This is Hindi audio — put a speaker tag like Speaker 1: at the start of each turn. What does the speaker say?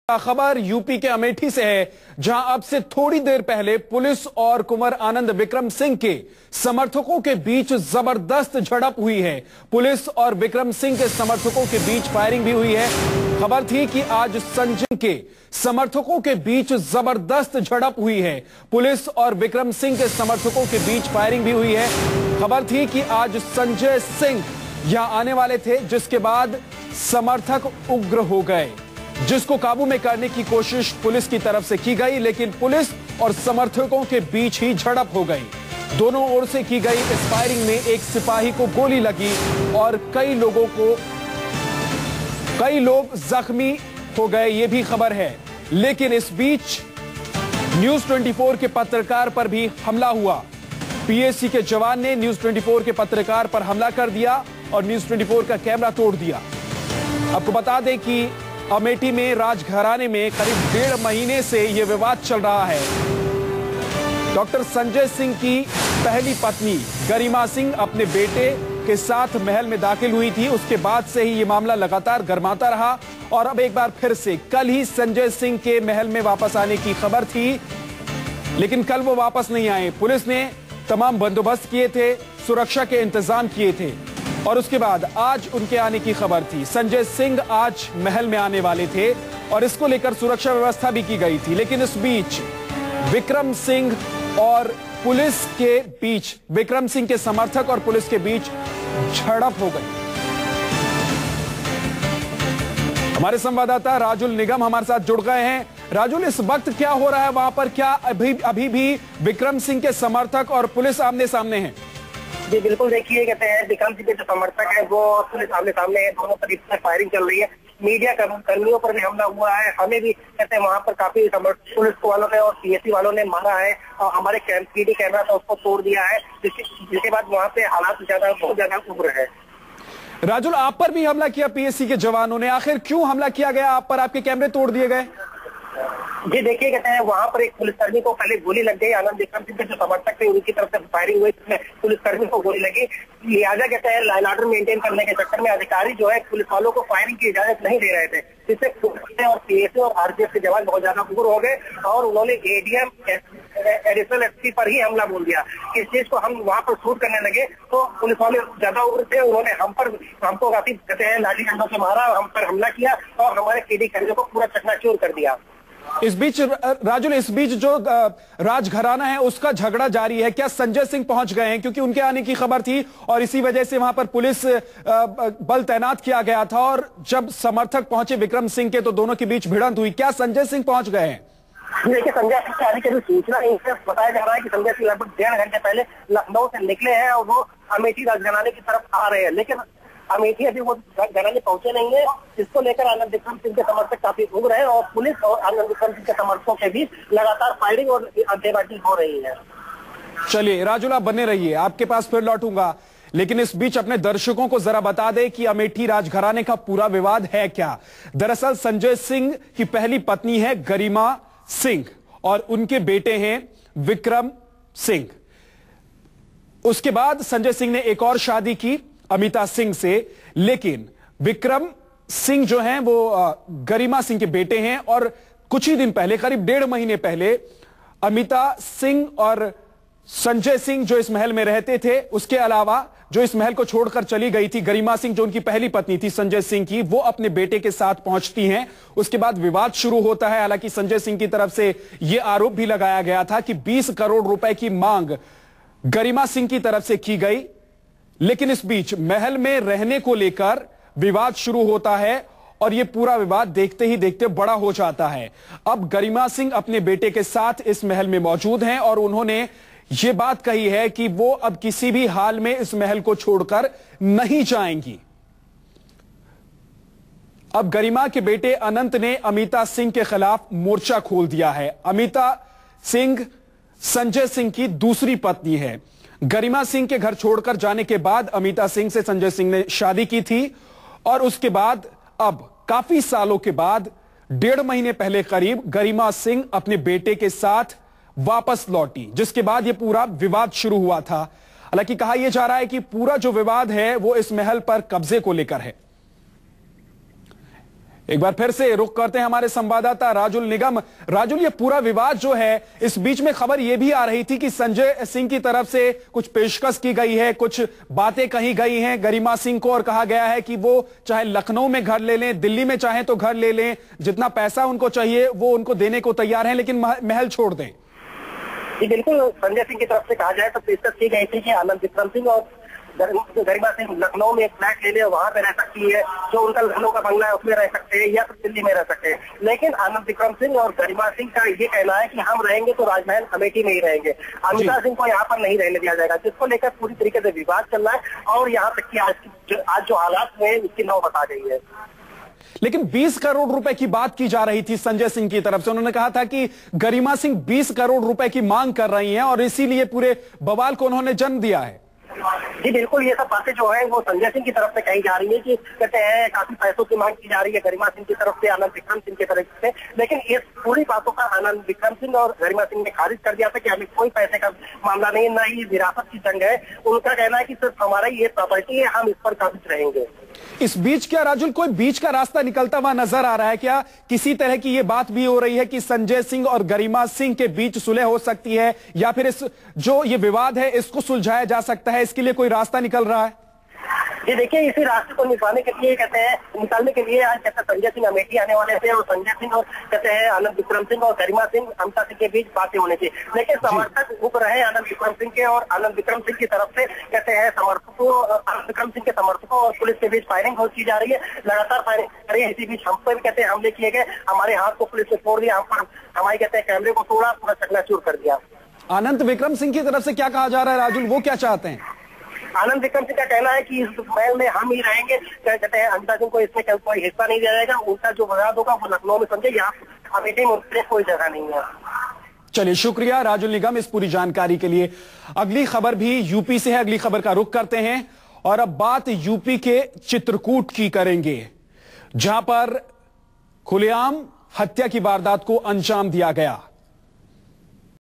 Speaker 1: खबर यूपी के अमेठी से है, जहां अब से थोड़ी देर पहले पुलिस और कुंवर आनंद विक्रम सिंह के समर्थकों के बीच जबरदस्त झड़प हुई है। पुलिस और विक्रम सिंह के समर्थकों के बीच फायरिंग भी हुई है। खबर थी कि आज संजय के समर्थकों के बीच जबरदस्त झड़प हुई है। पुलिस और विक्रम सिंह के समर्थकों के बीच फायरिंग भी हुई है। खबर थी कि आज संजय सिंह यहां आने वाले थे, जिसके बाद समर्थक उग्र हो गए, जिसको काबू में करने की कोशिश पुलिस की तरफ से की गई, लेकिन पुलिस और समर्थकों के बीच ही झड़प हो गई। दोनों ओर से की गई इस फायरिंग में एक सिपाही को गोली लगी और कई लोग जख्मी हो गए, ये भी खबर है। लेकिन इस बीच न्यूज 24 के पत्रकार पर भी हमला हुआ। पीएसी के जवान ने न्यूज 24 के पत्रकार पर हमला कर दिया और न्यूज 24 का कैमरा तोड़ दिया। आपको बता दें कि अमेठी में राजघराने में करीब 1.5 महीने से यह विवाद चल रहा है। डॉक्टर संजय सिंह की पहली पत्नी गरिमा सिंह अपने बेटे के साथ महल में दाखिल हुई थी। उसके बाद से ही यह मामला लगातार गर्माता रहा और अब एक बार फिर से कल ही संजय सिंह के महल में वापस आने की खबर थी, लेकिन कल वो वापस नहीं आए। पुलिस ने तमाम बंदोबस्त किए थे, सुरक्षा के इंतजाम किए थे और उसके बाद आज उनके आने की खबर थी। संजय सिंह आज महल में आने वाले थे और इसको लेकर सुरक्षा व्यवस्था भी की गई थी, लेकिन इस बीच विक्रम सिंह और पुलिस के बीच, विक्रम सिंह के समर्थक और पुलिस के बीच झड़प हो गई। हमारे संवाददाता राजुल निगम हमारे साथ जुड़ गए हैं। राजुल, इस वक्त क्या हो रहा है वहां पर? क्या अभी भी विक्रम सिंह के समर्थक और पुलिस आमने सामने हैं?
Speaker 2: जी बिल्कुल, देखिए कहते हैं विक्रम सिंह के जो समर्थक है वो पुलिस आमने सामने है। दोनों तरफ से फायरिंग चल रही है। मीडिया कर्मियों पर भी हमला हुआ है। हमें भी कहते हैं वहां पर काफी पुलिस वालों ने और पीएसी वालों ने मारा है और हमारे पीडी कैमरा था उसको तोड़ दिया है, जिसके बाद वहां पे हालात बहुत ज्यादा उग्र है।
Speaker 1: राजुल, आप पर भी हमला किया पीएसी के जवानों ने, आखिर क्यों हमला किया गया आप पर? आपके कैमरे तोड़ दिए गए?
Speaker 2: जी देखिए, कहते हैं वहां पर एक पुलिसकर्मी को पहले गोली लग गई। आनंद विक्रम सिंह के जो समर्थक थे उनकी तरफ से फायरिंग हुई, इसमें पुलिसकर्मी को गोली लगी। लिहाजा कहते हैं लॉ एंड ऑर्डर मेंटेन करने के चक्कर में अधिकारी जो है पुलिस वालों को फायरिंग की इजाजत नहीं दे रहे थे, जिससे पुलिस और पीएसी और आरपीएफ के जवान बहुत ज्यादा उग्र हो गए और उन्होंने एडीएम एडिशनल एसपी पर ही हमला बोल दिया। इस चीज को हम वहां पर शूट करने लगे तो पुलिस वाले ज्यादा उग्र थे, उन्होंने हमको काफी कहते हैं लाठी डंडों से मारा, हम पर हमला किया और हमारे पीडी कर्मियों को पूरा चकनाचूर कर दिया।
Speaker 1: इस बीच राजुल, इस बीच जो राजघराना है उसका झगड़ा जारी है। क्या संजय सिंह पहुंच गए हैं? क्योंकि उनके आने की खबर थी और इसी वजह से वहां पर पुलिस बल तैनात किया गया था और जब समर्थक पहुंचे विक्रम सिंह के तो दोनों के बीच भिड़ंत हुई। क्या संजय सिंह पहुंच गए हैं?
Speaker 2: देखिए, संजय सिंह के आने की सूचना नहीं है। बताया जा रहा है कि संजय सिंह लगभग 1.5 घंटे पहले लखनऊ से निकले हैं और वो अमेठी राजघराने की तरफ आ रहे हैं, लेकिन अमेठी अभी वो घराने पहुंचे नहीं है। इसको लेकर आनंद विक्रम सिंह के समर्थक काफी उग्र है और पुलिस और आनंद विक्रम सिंह के समर्थकों के बीच लगातार फायरिंग और अड्डेबाजी हो रही है।
Speaker 1: चलिए राजुल, आप बने रहिए, आपके पास फिर लौटूंगा, लेकिन इस बीच अपने दर्शकों को जरा बता दें कि अमेठी राजघराने का पूरा विवाद है क्या। दरअसल संजय सिंह की पहली पत्नी है गरिमा सिंह और उनके बेटे हैं विक्रम सिंह। उसके बाद संजय सिंह ने एक और शादी की अमिता सिंह से, लेकिन विक्रम सिंह जो हैं वो गरिमा सिंह के बेटे हैं और कुछ ही दिन पहले, करीब 1.5 महीने पहले, अमिता सिंह और संजय सिंह जो इस महल में रहते थे, उसके अलावा जो इस महल को छोड़कर चली गई थी गरिमा सिंह, जो उनकी पहली पत्नी थी संजय सिंह की, वो अपने बेटे के साथ पहुंचती हैं। उसके बाद विवाद शुरू होता है। हालांकि संजय सिंह की तरफ से यह आरोप भी लगाया गया था कि 20 करोड़ रुपए की मांग गरिमा सिंह की तरफ से की गई, लेकिन इस बीच महल में रहने को लेकर विवाद शुरू होता है और यह पूरा विवाद देखते ही देखते बड़ा हो जाता है। अब गरिमा सिंह अपने बेटे के साथ इस महल में मौजूद हैं और उन्होंने यह बात कही है कि वो अब किसी भी हाल में इस महल को छोड़कर नहीं जाएंगी। अब गरिमा के बेटे अनंत ने अमिता सिंह के खिलाफ मोर्चा खोल दिया है। अमिता सिंह संजय सिंह की दूसरी पत्नी है। गरिमा सिंह के घर छोड़कर जाने के बाद अमिता सिंह से संजय सिंह ने शादी की थी और उसके बाद अब काफी सालों के बाद 1.5 महीने पहले करीब गरिमा सिंह अपने बेटे के साथ वापस लौटी, जिसके बाद यह पूरा विवाद शुरू हुआ था। हालांकि कहा यह जा रहा है कि पूरा जो विवाद है वो इस महल पर कब्जे को लेकर है। एक बार फिर से रुख करते हैं हमारे संवाददाता राजुल निगम। राजुल, ये पूरा विवाद जो है, इस बीच में खबर ये भी आ रही थी कि संजय सिंह की तरफ से कुछ पेशकश की गई है, कुछ बातें कही गई हैं गरिमा सिंह को, और कहा गया है कि वो चाहे लखनऊ में घर ले लें, दिल्ली में चाहे तो घर ले लें, जितना पैसा उनको चाहिए वो उनको देने को तैयार हैं, लेकिन महल छोड़ दें।
Speaker 2: जी बिल्कुल, संजय सिंह की तरफ से कहा जाए तो पेशकश की गई थी कि आनंद विक्रम सिंह और गरिमा सिंह लखनऊ में एक फ्लैट ले ले, वहां पे रह सकती है, जो उनका लखनऊ का बंगला है उसमें रह सकते हैं, या फिर दिल्ली में रह सकते हैं। लेकिन आनंद विक्रम सिंह और गरिमा सिंह का ये कहना है कि हम रहेंगे तो राजमहल अमेठी में ही रहेंगे, अमिता सिंह को यहाँ पर नहीं रहने दिया जाएगा, जिसको लेकर पूरी तरीके से विवाद चल रहा है। और यहाँ तक कि आज जो हालात हुए उसकी नौ बता गई है।
Speaker 1: लेकिन 20 करोड़ रुपए की बात की जा रही थी संजय सिंह की तरफ से। उन्होंने कहा था कि गरिमा सिंह 20 करोड़ रुपए की मांग कर रही हैं और इसीलिए पूरे बवाल को उन्होंने जन्म दिया है।
Speaker 2: जी बिल्कुल, ये सब बातें जो है वो संजय सिंह की तरफ से कही जा रही है कि कहते हैं काफी पैसों की मांग की जा रही है गरिमा सिंह की तरफ से, आनंद विक्रम सिंह की तरफ से। लेकिन इस पूरी बातों का आनंद विक्रम सिंह और गरिमा सिंह ने खारिज कर दिया था कि हमें कोई पैसे का मामला नहीं, ना ही विरासत की जंग है। उनका कहना है कि सिर्फ हमारा ये प्रॉपर्टी है, हम इस पर काबिज रहेंगे।
Speaker 1: इस बीच क्या राजुल कोई बीच का रास्ता निकलता हुआ नजर आ रहा है क्या? किसी तरह की ये बात भी हो रही है कि संजय सिंह और गरिमा सिंह के बीच सुलह हो सकती है, या फिर इस जो ये विवाद है इसको सुलझाया जा सकता है, इसके लिए कोई रास्ता निकल रहा है?
Speaker 2: ये देखिए, इसी रास्ते को निकालने के लिए निकालने के लिए आज कहते हैं संजय सिंह अमेठी आने वाले थे, और संजय सिंह और कहते हैं आनंद विक्रम सिंह और गरिमा सिंह अमिता सिंह के बीच बातें होनी थी। लेकिन समर्थक रुक रहे आनंद विक्रम सिंह के, और आनंद विक्रम सिंह की तरफ से कहते हैं समर्थकों, आनंद विक्रम सिंह के समर्थकों और पुलिस के बीच फायरिंग की जा रही है, लगातार फायरिंग कर रही है। इसी बीच हम पर भी कहते हैं हमले किए गए, हमारे हाथ को पुलिस ने तोड़ दिया, हम पर हमारे कहते हैं कैमरे को तोड़ा, पूरा चकनाचूर कर दिया।
Speaker 1: आनंद विक्रम सिंह की तरफ से क्या कहा जा रहा है राजुल, वो क्या चाहते हैं?
Speaker 2: आनंद विक्रम सिंह का कहना है कि इस महल में हम ही रहेंगे, कहते हैं अमिता सिंह को इसमें कोई हिस्सा नहीं दिया जाएगा, उनका जो विवाद होगा वो लखनऊ में समझे, यहाँ अमेठी में उसके कोई जगह नहीं है।
Speaker 1: चलिए, शुक्रिया राजुल निगम इस पूरी जानकारी के लिए। अगली खबर भी यूपी से है, अगली खबर का रुख करते हैं और अब बात यूपी के चित्रकूट की करेंगे, जहां पर खुलेआम हत्या की वारदात को अंजाम दिया गया।